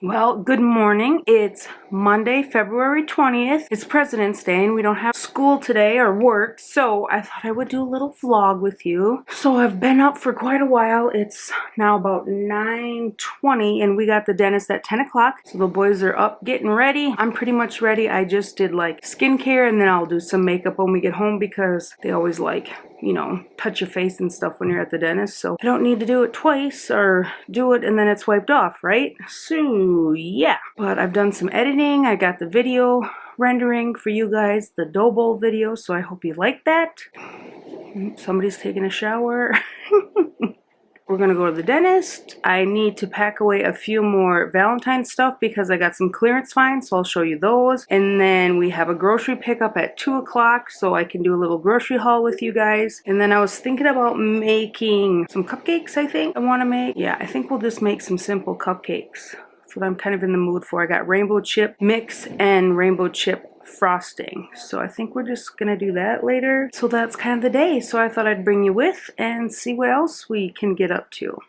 Well, good morning. It's Monday, February 20th. It's President's Day and we don't have school today or work, so I thought I would do a little vlog with you. So I've been up for quite a while. It's now about 9:20 and we got the dentist at 10 o'clock. So the boys are up getting ready. I'm pretty much ready. I just did like skincare and then I'll do some makeup when we get home because they always like, you know, touch your face and stuff when you're at the dentist. So I don't need to do it twice or do it and then it's wiped off, right? So yeah, but I've done some editing. I got the video rendering for you guys, the dough bowl video, so I hope you like that. Somebody's taking a shower. We're gonna go to the dentist. I need to pack away a few more Valentine's stuff because I got some clearance finds, so I'll show you those. And then we have a grocery pickup at 2 o'clock, so I can do a little grocery haul with you guys. And then I was thinking about making some cupcakes, I think I wanna make. Yeah, I think we'll just make some simple cupcakes. That's what I'm kind of in the mood for. I got rainbow chip mix and rainbow chip frosting, so I think we're just gonna do that later. So that's kind of the day, so I thought I'd bring you with and see what else we can get up to.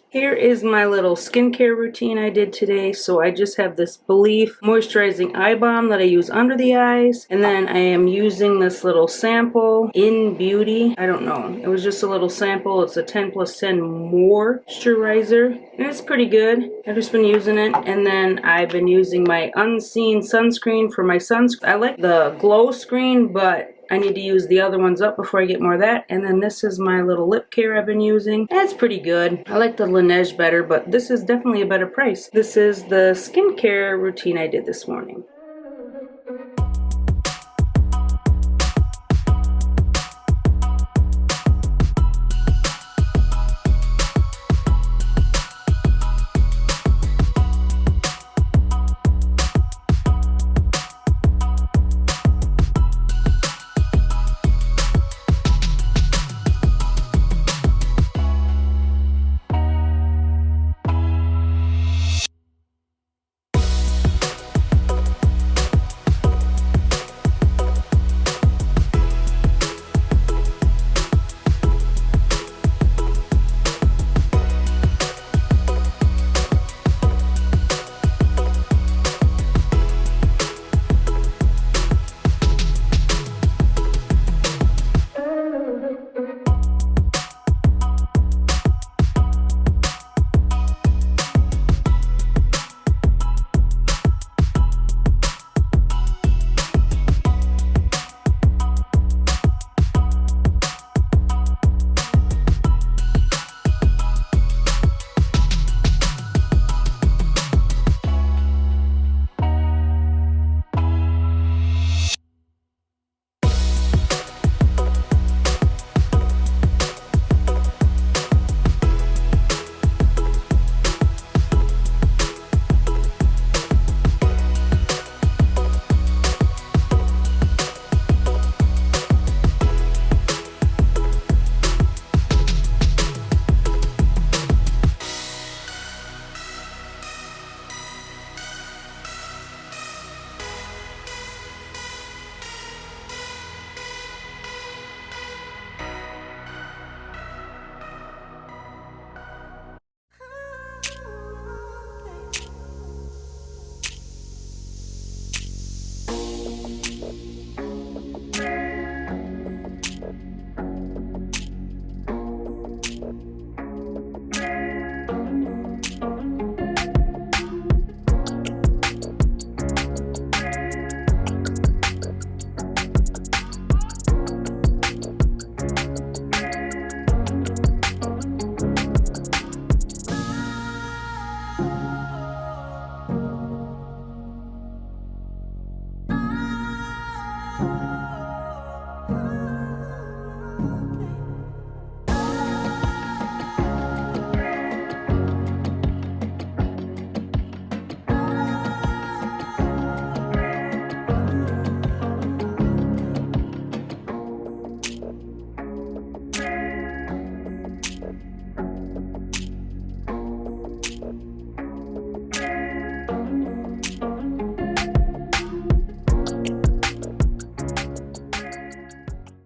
Here is my little skincare routine I did today. So I just have this Belief moisturizing eye balm that I use under the eyes, and then I am using this little sample in Beauty. I don't know, it was just a little sample. It's a 10+10 moisturizer and it's pretty good. I've just been using it, and then I've been using my Unseen sunscreen for my sunscreen. I like the glow screen, but I need to use the other ones up before I get more of that. And then this is my little lip care I've been using. That's pretty good. I like the Laneige better, but this is definitely a better price. This is the skincare routine I did this morning.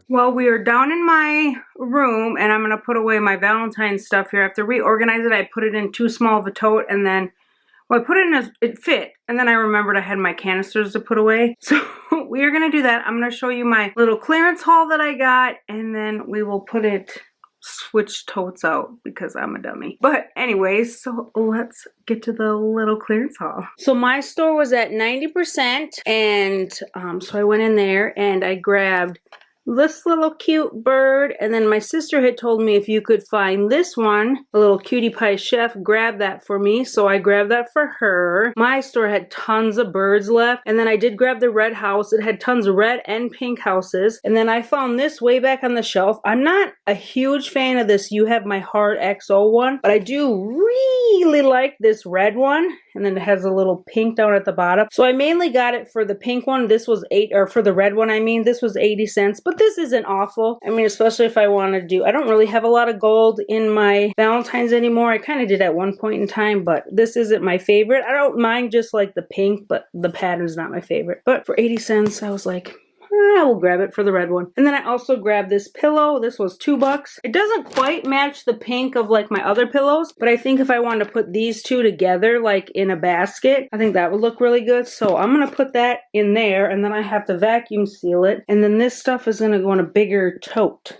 Well, we are down in my room and I'm going to put away my Valentine's stuff here. I have to reorganize it. I put it in too small of a tote and then Well, I put it in it fit, and then I remembered I had my canisters to put away. So we are going to do that. I'm going to show you my little clearance haul that I got, and then we will put it, switch totes out because I'm a dummy. But anyways, so let's get to the little clearance haul. So my store was at 90%, and so I went in there and I grabbed this little cute bird, and then my sister had told me if you could find this one, a little cutie pie chef, grab that for me, so I grabbed that for her. My store had tons of birds left, and then I did grab the red house. It had tons of red and pink houses, and then I found this way back on the shelf. I'm not a huge fan of this You Have My Heart XO one, but I do really like this red one, and then it has a little pink down at the bottom. So I mainly got it for the pink one. This was for the red one, I mean, this was 80 cents, but this isn't awful. I mean, especially if I want to do, I don't really have a lot of gold in my Valentine's anymore. I kind of did at one point in time, but this isn't my favorite. I don't mind just like the pink, but the pattern's not my favorite. But for 80 cents, I was like, I will grab it for the red one. And then I also grabbed this pillow. This was $2. It doesn't quite match the pink of like my other pillows, but I think if I wanted to put these two together like in a basket, I think that would look really good. So I'm going to put that in there, and then I have to vacuum seal it. And then this stuff is going to go in a bigger tote.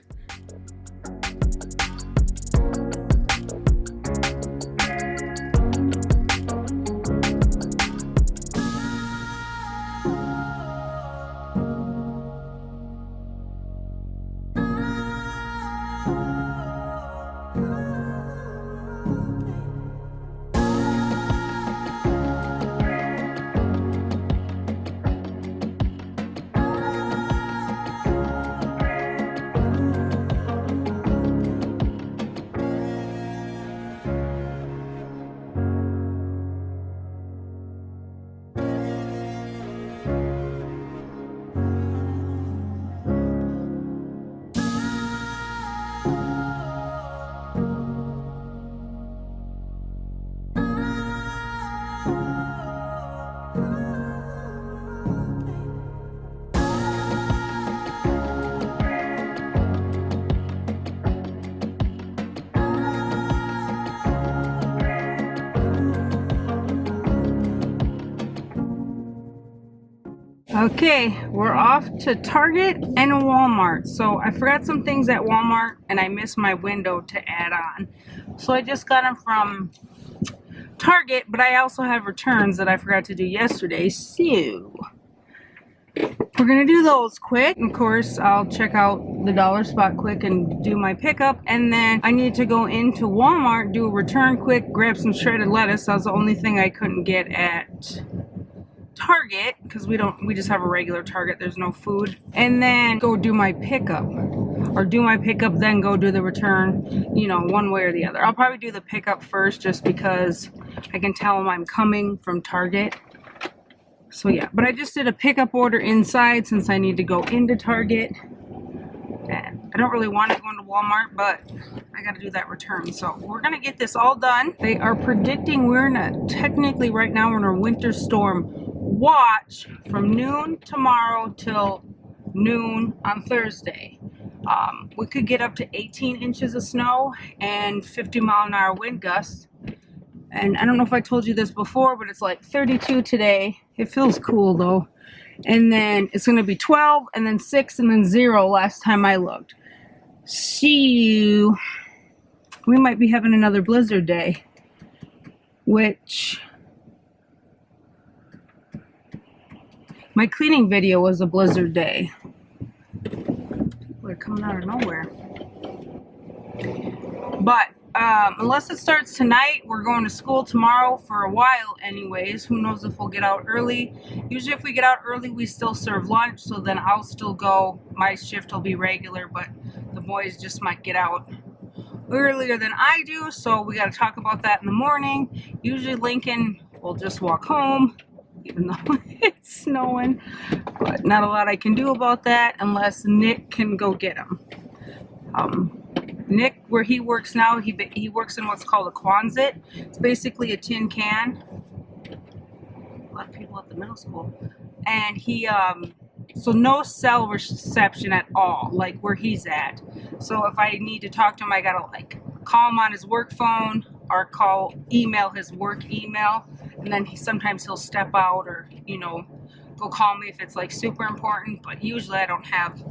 Okay, we're off to Target and Walmart. So I forgot some things at Walmart and I missed my window to add on. So I just got them from Target, but I also have returns that I forgot to do yesterday. So we're gonna do those quick. Of course, I'll check out the dollar spot quick and do my pickup, and then I need to go into Walmart, do a return quick, grab some shredded lettuce. That was the only thing I couldn't get at Target because we just have a regular Target. There's no food. And then go do my pickup, or do my pickup then go do the return, you know, one way or the other. I'll probably do the pickup first just because I can tell them I'm coming from Target. So yeah, but I just did a pickup order inside since I need to go into Target, and I don't really want to go into Walmart, but I got to do that return. So we're gonna get this all done. They are predicting we're in a, technically right now we're in a winter storm watch from noon tomorrow till noon on Thursday. We could get up to 18 inches of snow and 50-mile-an-hour wind gusts. And I don't know if I told you this before, but it's like 32 today. It feels cool though. And then it's going to be 12 and then 6 and then 0 last time I looked. So we might be having another blizzard day, which my cleaning video was a blizzard day. People are coming out of nowhere. But unless it starts tonight, we're going to school tomorrow for a while anyways. Who knows if we'll get out early. Usually if we get out early, we still serve lunch, so then I'll still go. My shift will be regular, but the boys just might get out earlier than I do, so we got to talk about that in the morning. Usually Lincoln will just walk home, even though it's snowing, but not a lot I can do about that unless Nick can go get him. Nick, where he works now, he works in what's called a Quonset. It's basically a tin can. A lot of people at the middle school. And he, so no cell reception at all, like where he's at. So if I need to talk to him, I gotta like call him on his work phone, or email his work email, and then sometimes he'll step out or, you know, go call me if it's like super important. But usually I don't have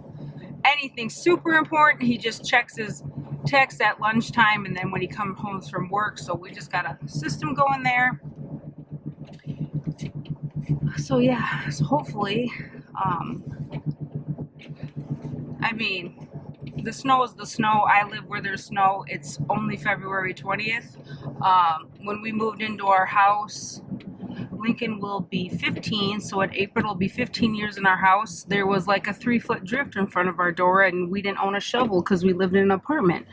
anything super important. He just checks his text at lunchtime and then when he comes home from work. So we just got a system going there. So yeah, so hopefully, I mean, the snow is the snow. I live where there's snow. It's only February 20th. When we moved into our house, Lincoln will be 15, so in April it'll be 15 years in our house. There was like a 3-foot drift in front of our door, and we didn't own a shovel because we lived in an apartment.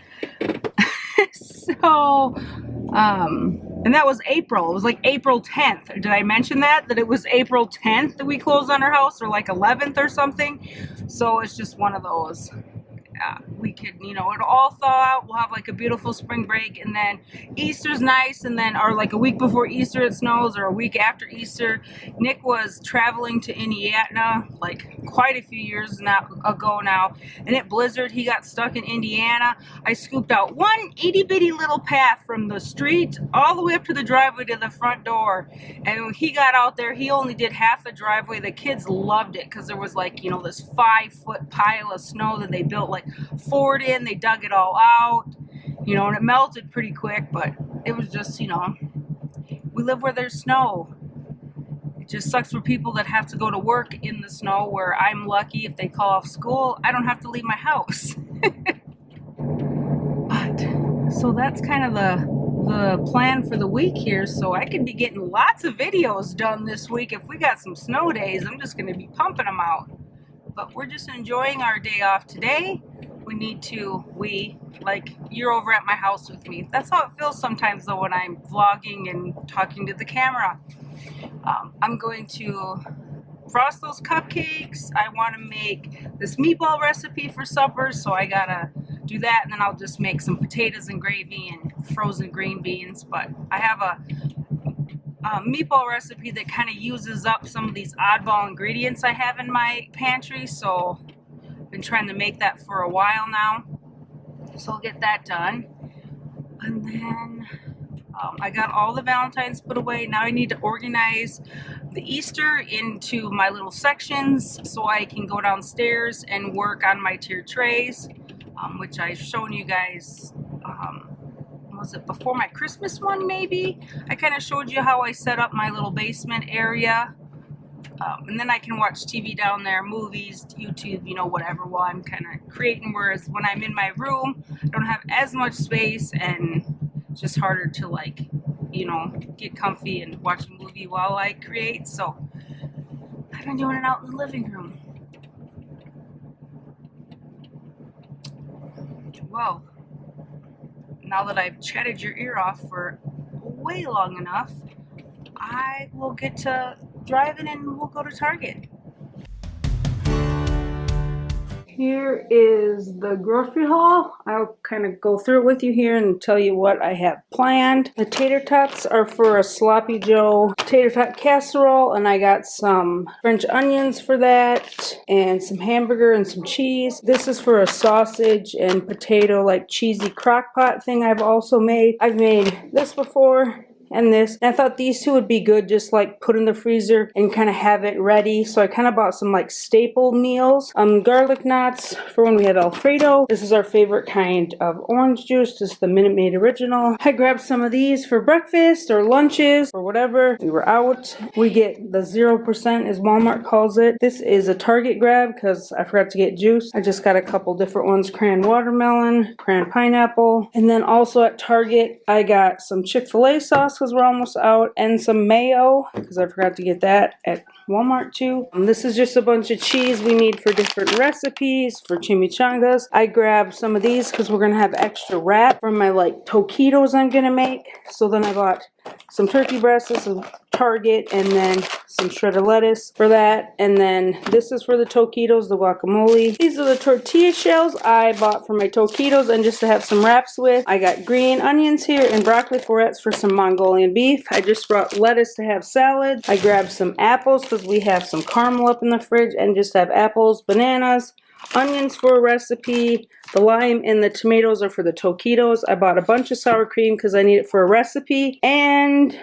So, and that was April. It was like April 10th. Did I mention that it was April 10th that we closed on our house, or like 11th or something? So it's just one of those. We could, you know, it'll all thaw out. We'll have like a beautiful spring break, and then Easter's nice, and then, or like a week before Easter it snows, or a week after Easter. Nick was traveling to Indiana like quite a few years ago now, and it blizzard. He got stuck in Indiana. I scooped out one itty bitty little path from the street all the way up to the driveway to the front door, and when he got out there, he only did half the driveway. The kids loved it because there was like, you know, this 5-foot pile of snow that they built like fort in. They dug it all out, you know, and it melted pretty quick, but it was just, you know, we live where there's snow. It just sucks for people that have to go to work in the snow, where I'm lucky if they call off school, I don't have to leave my house. But so that's kind of the plan for the week here, so I could be getting lots of videos done this week. If we got some snow days, I'm just going to be pumping them out. But we're just enjoying our day off today. Like, you're over at my house with me. That's how it feels sometimes though when I'm vlogging and talking to the camera. I'm going to frost those cupcakes. I want to make this meatball recipe for supper, so I gotta do that, and then I'll just make some potatoes and gravy and frozen green beans. But I have a meatball recipe that kind of uses up some of these oddball ingredients I have in my pantry, so I've been trying to make that for a while now, so I'll get that done. And then I got all the Valentines put away. Now I need to organize the Easter into my little sections so I can go downstairs and work on my tier trays, which I've shown you guys. Was it before my Christmas one maybe? I kind of showed you how I set up my little basement area. And then I can watch TV down there, movies, YouTube, you know, whatever, while I'm kind of creating. Whereas when I'm in my room, I don't have as much space, and it's just harder to, like, you know, get comfy and watch a movie while I create. So I've been doing it out in the living room. Well, now that I've chatted your ear off for way long enough, I will get to driving and we'll go to Target. Here is the grocery haul. I'll kind of go through it with you here and tell you what I have planned. The tater tots are for a Sloppy Joe tater tot casserole, and I got some French onions for that, and some hamburger and some cheese. This is for a sausage and potato, like cheesy crock pot thing I've also made. I've made this before, and this. And I thought these two would be good, just like put in the freezer and kind of have it ready. So I kind of bought some like staple meals. Garlic knots for when we have Alfredo. This is our favorite kind of orange juice. This is the Minute Maid Original. I grabbed some of these for breakfast or lunches or whatever. We were out. We get the 0% as Walmart calls it. This is a Target grab because I forgot to get juice. I just got a couple different ones. Cran watermelon, cran pineapple. And then also at Target, I got some Chick-fil-A sauce because we're almost out, and some mayo because I forgot to get that at Walmart too. This is just a bunch of cheese we need for different recipes for chimichangas. I grabbed some of these because we're gonna have extra wrap for my like taquitos I'm gonna make. So then I bought some turkey breasts, some Target, and then some shredded lettuce for that. And then this is for the taquitos, the guacamole. These are the tortilla shells I bought for my taquitos and just to have some wraps with. I got green onions here and broccoli florets for some Mongolian beef. I just brought lettuce to have salad. I grabbed some apples because we have some caramel up in the fridge, and just have apples, bananas, onions for a recipe. The lime and the tomatoes are for the taquitos. I bought a bunch of sour cream because I need it for a recipe. And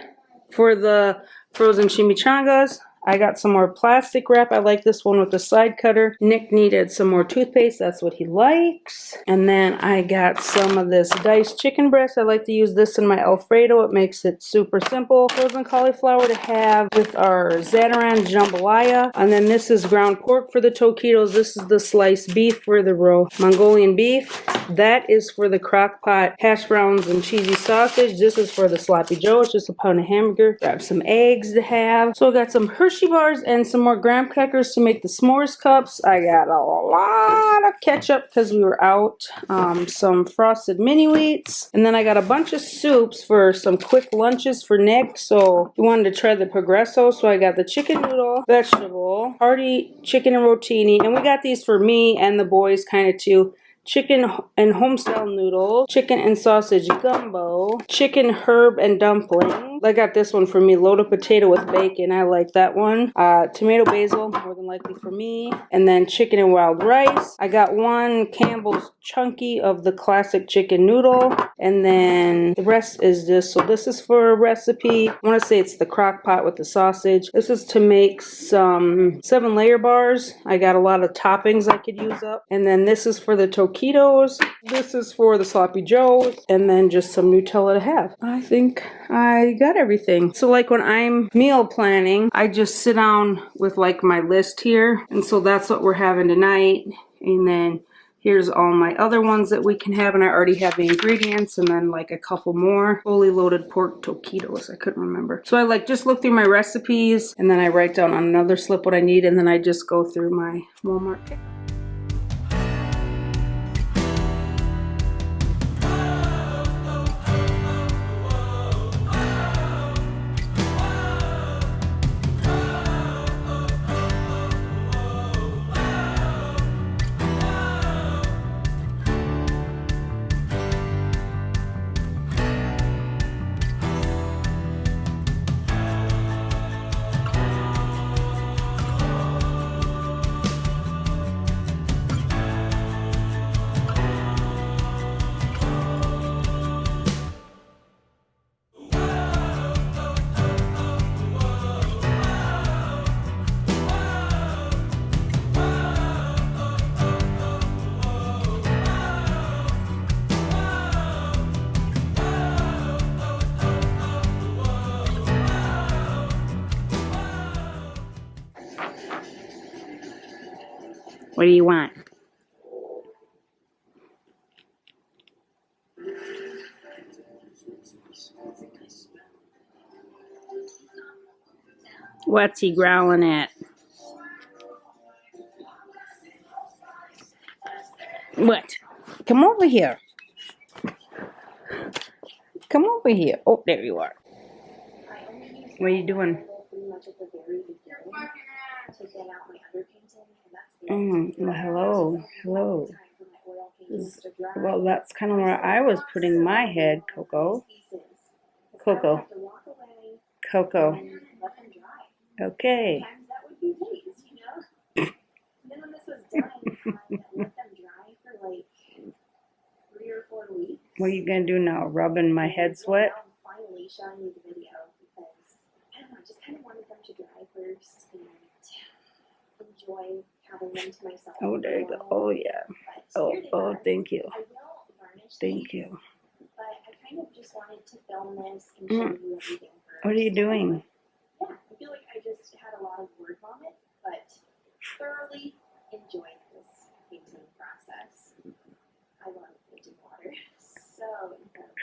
for the frozen chimichangas, I got some more plastic wrap. I like this one with the side cutter. Nick needed some more toothpaste. That's what he likes. And then I got some of this diced chicken breast. I like to use this in my Alfredo. It makes it super simple. Frozen cauliflower to have with our Zatarain jambalaya. And then this is ground pork for the taquitos. This is the sliced beef for the Mongolian beef. That is for the crock pot hash browns and cheesy sausage. This is for the sloppy joe. It's just a pound of hamburger. Grab some eggs to have. So I got some Hershey bars and some more graham crackers to make the s'mores cups. I got a lot of ketchup because we were out. Some frosted mini wheats. And then I got a bunch of soups for some quick lunches for Nick. So he wanted to try the Progresso. So I got the chicken noodle, vegetable, hearty chicken and rotini. And we got these for me and the boys kind of too. Chicken and homestyle noodles, chicken and sausage gumbo, chicken herb and dumpling. I got this one for me, loaded potato with bacon. I like that one. Tomato basil, more than likely for me. And then chicken and wild rice. I got one Campbell's chunky of the classic chicken noodle. And then the rest is this. So this is for a recipe. I want to say it's the crock pot with the sausage. This is to make some 7-layer bars. I got a lot of toppings I could use up. And then this is for the taquitos. This is for the sloppy joes. And then just some Nutella to have. I think I got everything. So like when I'm meal planning, I just sit down with like my list here. And so that's what we're having tonight. And then here's all my other ones that we can have, and I already have the ingredients, and then like a couple more fully loaded pork taquitos. I couldn't remember. So I like just look through my recipes, and then I write down on another slip what I need, and then I just go through my Walmart kit. What do you want? What's he growling at? What? Come over here. Come over here. Oh, there you are. What are you doing? Hello. Hello. Well, that's kind of where I was putting my head, Coco. Coco. Coco. Okay. What are you going to do now? Rubbing my head sweat? Finally showing you the video because I don't know, I just kind of wanted them to dry first and enjoy having them to myself. Oh, there you go. Oh, yeah. Oh, thank you. I will varnish Thank you. But I kind of just wanted to film this and show you everything first. What are you doing? Yeah, I feel like I just had a lot of word vomit, but thoroughly enjoyed this painting process. I love painting water. So incredible.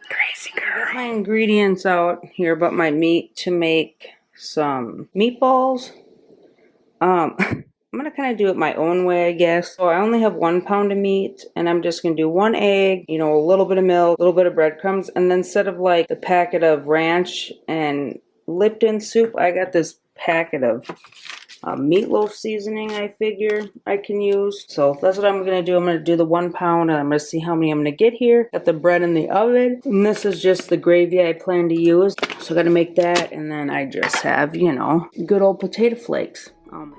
Crazy girl. I got my ingredients out here, but my meat to make some meatballs. I'm gonna kind of do it my own way, I guess. So I only have 1 pound of meat, and I'm just gonna do 1 egg, you know, a little bit of milk, a little bit of breadcrumbs, and then instead of like the packet of ranch and Lipton soup, I got this packet of meatloaf seasoning I figure I can use. So that's what I'm going to do. I'm going to do the 1 pound, and I'm going to see how many I'm going to get here. Got the bread in the oven, and this is just the gravy I plan to use. So I got to make that, and then I just have, you know, good old potato flakes. Oh my.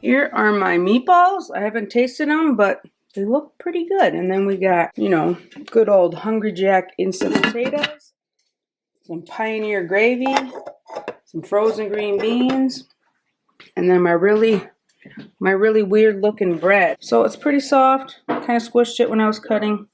Here are my meatballs. I haven't tasted them, but they look pretty good. And then we got, you know, good old Hungry Jack instant potatoes, some Pioneer gravy, some frozen green beans, and then my really weird looking bread. So it's pretty soft. I kind of squished it when I was cutting,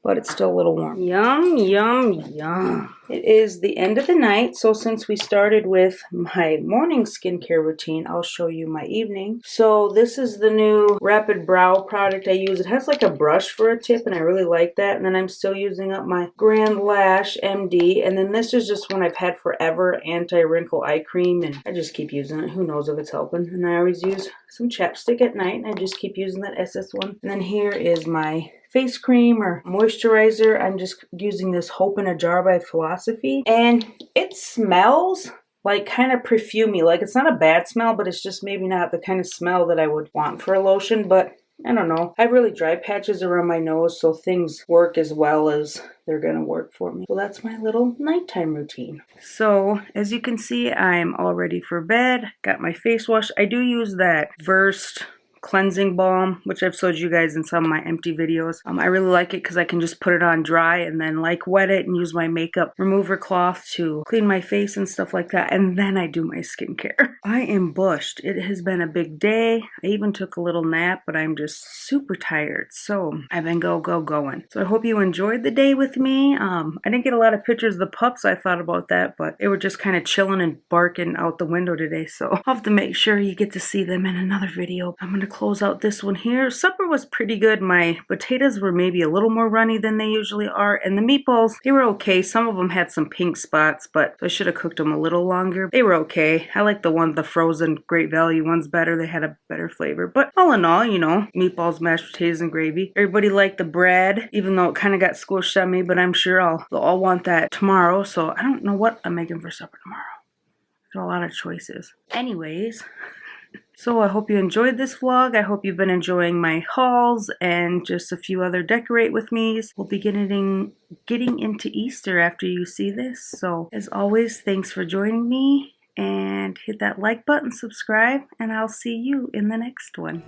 but it's still a little warm. Yum, yum, yum. It is the end of the night, so since we started with my morning skincare routine, I'll show you my evening. So this is the new Rapid Brow product I use. It has like a brush for a tip, and I really like that. And then I'm still using up my Grand Lash MD. And then this is just one I've had forever, anti-wrinkle eye cream, and I just keep using it. Who knows if it's helping. And I always use some chapstick at night, and I just keep using that SS one. And then here is my face cream or moisturizer. I'm just using this Hope in a Jar by Philosophy, and it smells like kind of perfumey. Like, it's not a bad smell, but it's just maybe not the kind of smell that I would want for a lotion. But I don't know. I have really dry patches around my nose, so things work as well as they're gonna work for me. So that's my little nighttime routine. So as you can see, I'm all ready for bed. Got my face wash. I do use that Versed cleansing balm, which I've showed you guys in some of my empty videos. I really like it because I can just put it on dry and then like wet it and use my makeup remover cloth to clean my face and stuff like that, and then I do my skincare. I am bushed. It has been a big day. I even took a little nap, but I'm just super tired, so I've been going. So I hope you enjoyed the day with me. I didn't get a lot of pictures of the pups. I thought about that, but they were just kind of chilling and barking out the window today, so I'll have to make sure you get to see them in another video. I'm gonna close out this one here. Supper was pretty good. My potatoes were maybe a little more runny than they usually are, and the meatballs, they were okay. Some of them had some pink spots, but I should have cooked them a little longer. They were okay. I like the frozen Great Value ones better. They had a better flavor, but all in all, you know, meatballs, mashed potatoes, and gravy. Everybody liked the bread, even though it kind of got squished on me, but I'm sure they'll all want that tomorrow, so I don't know what I'm making for supper tomorrow. There's a lot of choices. Anyways, so I hope you enjoyed this vlog. I hope you've been enjoying my hauls and just a few other decorate with me's. We'll be getting into Easter after you see this. So as always, thanks for joining me, and hit that like button, subscribe, and I'll see you in the next one.